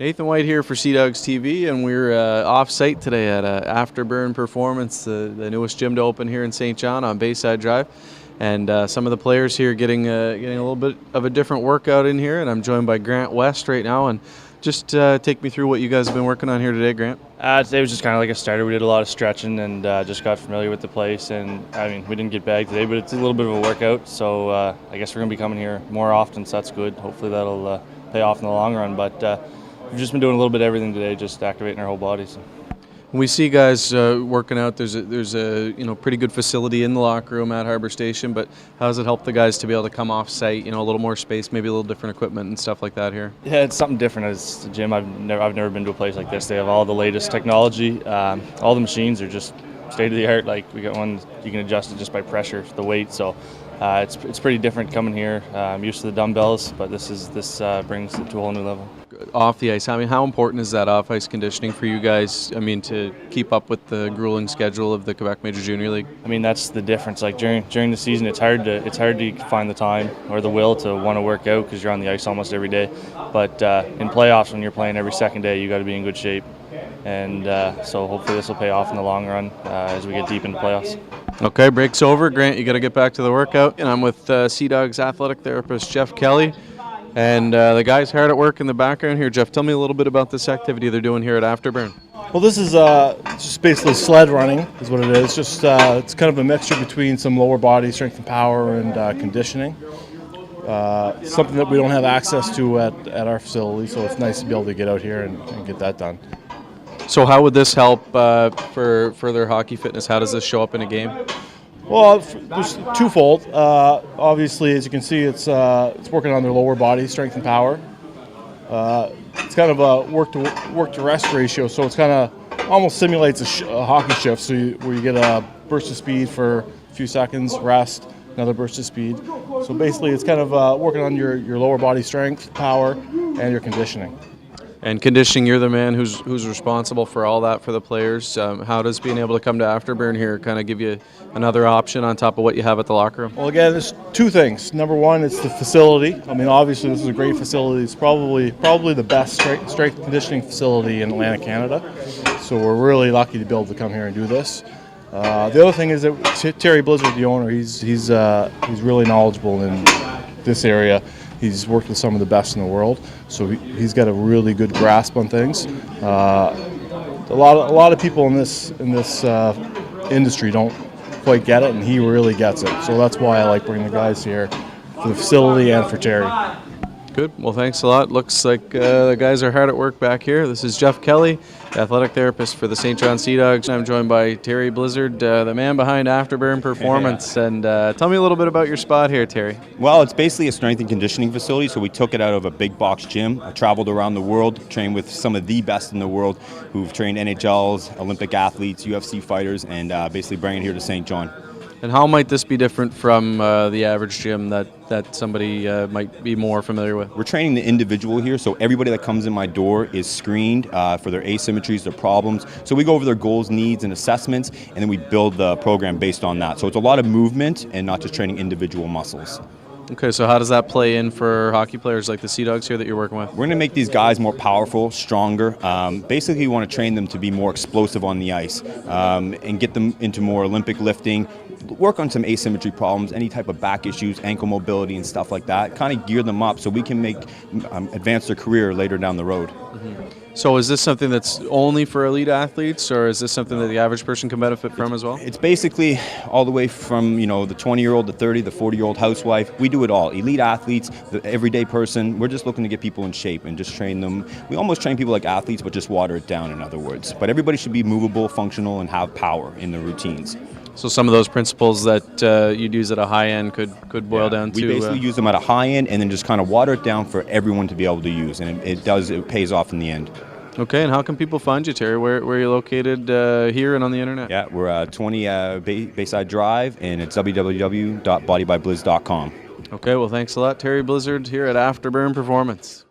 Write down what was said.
Nathan White here for Sea Dogs TV, and we're off-site today at Afterburn Performance, the newest gym to open here in St. John on Bayside Drive. And some of the players here getting a little bit of a different workout in here, and I'm joined by Grant West right now. And just take me through what you guys have been working on here today, Grant. Today was just kind of like a starter. We did a lot of stretching and just got familiar with the place. And I mean, we didn't get bagged today, but it's a little bit of a workout. So I guess we're going to be coming here more often, so that's good. Hopefully that'll pay off in the long run. But we've just been doing a little bit of everything today, just activating our whole bodies. When we see guys working out, there's a pretty good facility in the locker room at Harbor Station, but how does it help the guys to be able to come off site, a little more space, maybe a little different equipment and stuff like that here? Yeah, it's something different as a gym. I've never been to a place like this. They have all the latest technology. All the machines are just state of the art. Like, we got one you can adjust it just by pressure, the weight. So it's pretty different coming here. I'm used to the dumbbells, but this brings it to a whole new level. Off the ice, how important is that off-ice conditioning for you guys? To keep up with the grueling schedule of the Quebec Major Junior League. That's the difference. Like during the season, it's hard to find the time or the will to want to work out because you're on the ice almost every day. But in playoffs, when you're playing every second day, you got to be in good shape. And so hopefully this will pay off in the long run as we get deep into playoffs. Okay, break's over. Grant, you got to get back to the workout. And I'm with Sea Dogs athletic therapist Jeff Kelly. And the guys hard at work in the background here. Jeff, tell me a little bit about this activity they're doing here at Afterburn. Well, this is just basically sled running is what it is. Just it's kind of a mixture between some lower body strength and power and conditioning. Something that we don't have access to at our facility, so it's nice to be able to get out here and get that done. So how would this help for further hockey fitness? How does this show up in a game? Well, there's twofold. Obviously, as you can see, it's working on their lower body strength and power. It's kind of a work to rest ratio, so it's kind of almost simulates a hockey shift. So where you get a burst of speed for a few seconds, rest, another burst of speed. So basically, it's kind of working on your lower body strength, power, and your conditioning. And conditioning, you're the man who's responsible for all that for the players. How does being able to come to Afterburn here kind of give you another option on top of what you have at the locker room? Well, again, there's two things. Number one, it's the facility. Obviously, this is a great facility. It's probably the best strength conditioning facility in Atlantic Canada. So we're really lucky to be able to come here and do this. The other thing is that Terry Blizzard, the owner, he's really knowledgeable in this area. He's worked with some of the best in the world, so he's got a really good grasp on things. A lot of people in this industry don't quite get it, and he really gets it. So that's why I like bringing the guys here for the facility and for Terry. Good. Well, thanks a lot. Looks like the guys are hard at work back here. This is Jeff Kelly, athletic therapist for the St. John Sea Dogs. I'm joined by Terry Blizzard, the man behind Afterburn Performance. And tell me a little bit about your spot here, Terry. Well, it's basically a strength and conditioning facility, so we took it out of a big box gym. I traveled around the world, trained with some of the best in the world who've trained NHLs, Olympic athletes, UFC fighters, and basically bring it here to St. John. And how might this be different from the average gym that somebody might be more familiar with? We're training the individual here, so everybody that comes in my door is screened for their asymmetries, their problems. So we go over their goals, needs, and assessments, and then we build the program based on that. So it's a lot of movement and not just training individual muscles. Okay, so how does that play in for hockey players like the Sea Dogs here that you're working with? We're going to make these guys more powerful, stronger. Basically, we want to train them to be more explosive on the ice and get them into more Olympic lifting, work on some asymmetry problems, any type of back issues, ankle mobility and stuff like that, kind of gear them up so we can advance their career later down the road. Mm-hmm. So is this something that's only for elite athletes, or is this something that the average person can benefit from as well? It's basically all the way from the 20-year-old, the 30, the 40-year-old housewife. We do it all. Elite athletes, the everyday person. We're just looking to get people in shape and just train them. We almost train people like athletes, but just water it down, in other words. But everybody should be movable, functional, and have power in their routines. So some of those principles that you'd use at a high end could boil down to... We basically use them at a high end and then just kind of water it down for everyone to be able to use. And it pays off in the end. Okay, and how can people find you, Terry? Where are you located here and on the internet? Yeah, we're 20 Bayside Drive, and it's www.bodybybliz.com. Okay, well, thanks a lot. Terry Blizzard here at Afterburn Performance.